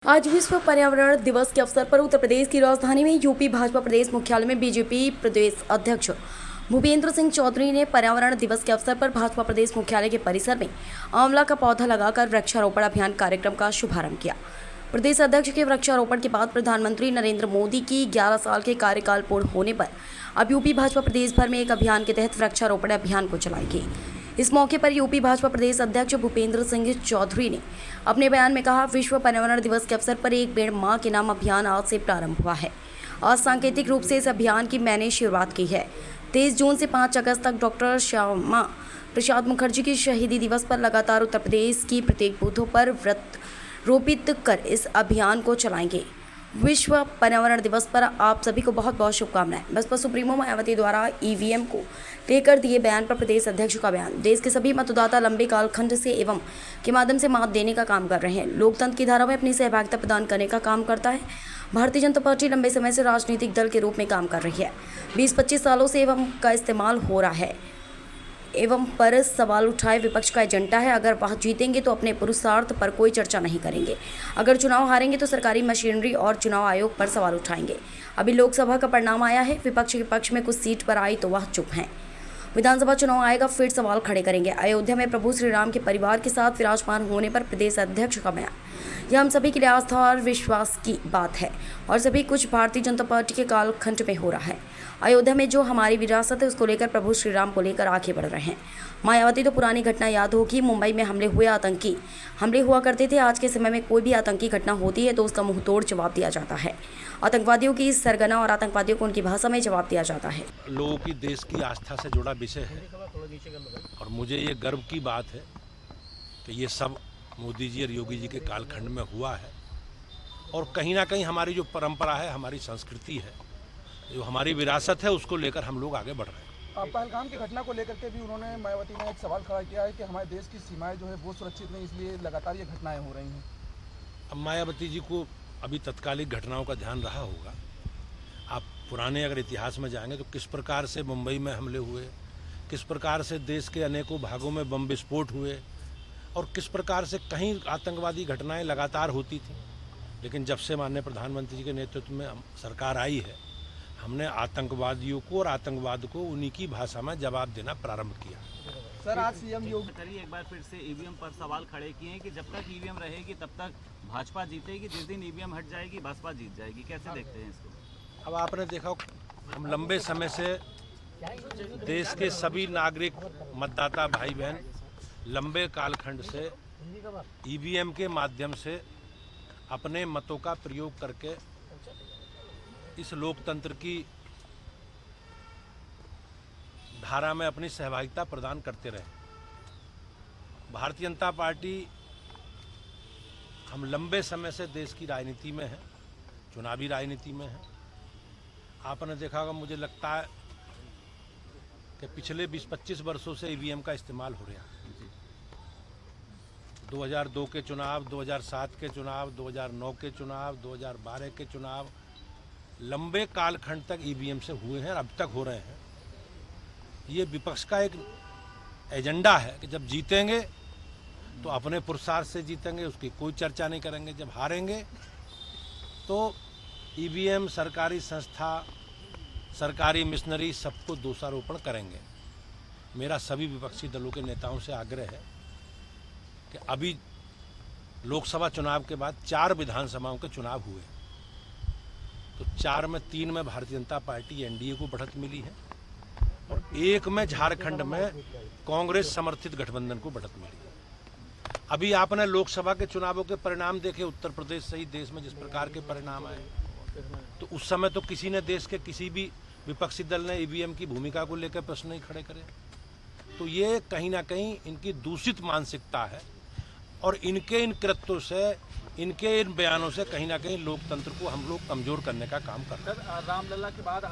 आज विश्व पर्यावरण दिवस के अवसर पर उत्तर प्रदेश की राजधानी में यूपी भाजपा प्रदेश मुख्यालय में बीजेपी प्रदेश अध्यक्ष भूपेंद्र सिंह चौधरी ने पर्यावरण दिवस के अवसर पर भाजपा प्रदेश मुख्यालय के परिसर में आंवला का पौधा लगाकर वृक्षारोपण अभियान कार्यक्रम का शुभारंभ किया। प्रदेश अध्यक्ष के वृक्षारोपण के बाद प्रधानमंत्री नरेंद्र मोदी की 11 साल के कार्यकाल पूर्ण होने पर अब यूपी भाजपा प्रदेश भर में एक अभियान के तहत वृक्षारोपण अभियान को चलाएगी। इस मौके पर यूपी भाजपा प्रदेश अध्यक्ष भूपेंद्र सिंह चौधरी ने अपने बयान में कहा, विश्व पर्यावरण दिवस के अवसर पर एक पेड़ मां के नाम अभियान आज से प्रारंभ हुआ है। आज सांकेतिक रूप से इस अभियान की मैंने शुरुआत की है। 23 जून से 5 अगस्त तक डॉक्टर श्यामा प्रसाद मुखर्जी की शहीदी दिवस पर लगातार उत्तर प्रदेश की प्रत्येक बूथों पर वृत्त रोपित कर इस अभियान को चलाएंगे। विश्व पर्यावरण दिवस पर आप सभी को बहुत बहुत शुभकामनाएं। बसपा सुप्रीमो मायावती द्वारा ईवीएम को लेकर दिए बयान पर प्रदेश अध्यक्ष का बयान। देश के सभी मतदाता लंबे कालखंड से एवं के माध्यम से मत देने का काम कर रहे हैं। लोकतंत्र की धारा में अपनी सहभागिता प्रदान करने का काम करता है। भारतीय जनता पार्टी लंबे समय से राजनीतिक दल के रूप में काम कर रही है। 20-25 सालों से एवं का इस्तेमाल हो रहा है एवं पर सवाल उठाए विपक्ष का एजेंडा है। अगर वह जीतेंगे तो अपने पुरुषार्थ पर कोई चर्चा नहीं करेंगे, अगर चुनाव हारेंगे तो सरकारी मशीनरी और चुनाव आयोग पर सवाल उठाएंगे। अभी लोकसभा का परिणाम आया है, विपक्ष के पक्ष में कुछ सीट पर आई तो वह चुप हैं। विधानसभा चुनाव आएगा, फिर सवाल खड़े करेंगे। अयोध्या में प्रभु श्री राम के परिवार के साथ विराजमान होने पर प्रदेश अध्यक्ष का बयान। यह हम सभी के लिए आस्था और विश्वास की बात है और सभी कुछ भारतीय जनता पार्टी के कालखंड में हो रहा है। अयोध्या में जो हमारी विरासत है उसको लेकर प्रभु श्री राम को लेकर आगे बढ़ रहे हैं। मायावती तो पुरानी घटना याद होगी, मुंबई में आतंकी हमले हुआ करते थे। आज के समय में कोई भी आतंकी घटना होती है तो उसका मुंहतोड़ जवाब दिया जाता है। आतंकवादियों की सरगना और आतंकवादियों को उनकी भाषा में जवाब दिया जाता है। लोगों की देश की आस्था से जुड़ा विषय है और मुझे ये गर्व की बात है कि ये सब मोदी जी और योगी जी के कालखंड में हुआ है और कहीं ना कहीं हमारी जो परंपरा है, हमारी संस्कृति है, जो हमारी विरासत है, उसको लेकर हम लोग आगे बढ़ रहे हैं। पहलगाम की घटना को लेकर के भी उन्होंने मायावती ने एक सवाल खड़ा किया है कि हमारे देश की सीमाएं जो है वो सुरक्षित नहीं, इसलिए लगातार ये घटनाएं हो रही हैं। अब मायावती जी को अभी तत्कालिक घटनाओं का ध्यान रहा होगा। आप पुराने अगर इतिहास में जाएंगे तो किस प्रकार से मुंबई में हमले हुए, किस प्रकार से देश के अनेकों भागों में बम विस्फोट हुए और किस प्रकार से कहीं आतंकवादी घटनाएं लगातार होती थी। लेकिन जब से माननीय प्रधानमंत्री जी के नेतृत्व में सरकार आई है, हमने आतंकवादियों को और आतंकवाद को उन्हीं की भाषा में जवाब देना प्रारंभ किया। सर, आज सीएम योगी एक बार फिर से ईवीएम पर सवाल खड़े किए हैं कि जब तक ईवीएम रहेगी तब तक भाजपा जीतेगी, जिस दिन ईवीएम हट जाएगी भाजपा जीत जाएगी। कैसे देखते हैं इसको? अब आपने देखा, हम लंबे समय से देश के सभी नागरिक मतदाता भाई बहन लंबे कालखंड से ईवीएम के माध्यम से अपने मतों का प्रयोग करके इस लोकतंत्र की धारा में अपनी सहभागिता प्रदान करते रहे। भारतीय जनता पार्टी हम लंबे समय से देश की राजनीति में है, चुनावी राजनीति में है। आपने देखा होगा, मुझे लगता है कि पिछले 20-25 वर्षों से ईवीएम का इस्तेमाल हो रहा है। 2002 के चुनाव, 2007 के चुनाव, 2009 के चुनाव, 2012 के चुनाव, लंबे कालखंड तक ईवीएम से हुए हैं और अब तक हो रहे हैं। ये विपक्ष का एक एजेंडा है कि जब जीतेंगे तो अपने पुरुषार्थ से जीतेंगे, उसकी कोई चर्चा नहीं करेंगे। जब हारेंगे तो ईवीएम, सरकारी संस्था, सरकारी मिशनरी सबको दोषारोपण करेंगे। मेरा सभी विपक्षी दलों के नेताओं से आग्रह है कि अभी लोकसभा चुनाव के बाद 4 विधानसभाओं के चुनाव हुए तो 4 में 3 में भारतीय जनता पार्टी एनडीए को बढ़त मिली है और 1 में झारखंड में कांग्रेस समर्थित गठबंधन को बढ़त मिली है। अभी आपने लोकसभा के चुनावों के परिणाम देखे, उत्तर प्रदेश सहित देश में जिस प्रकार के परिणाम आए, तो उस समय तो किसी ने देश के किसी भी विपक्षी दल ने ईवीएम की भूमिका को लेकर प्रश्न नहीं खड़े करे। तो ये कहीं ना कहीं इनकी दूषित मानसिकता है और इनके इन कृत्यों से, इनके इन बयानों से कहीं ना कहीं लोकतंत्र को हम लोग कमजोर करने का काम कर रहे हैं। रामलला के बाद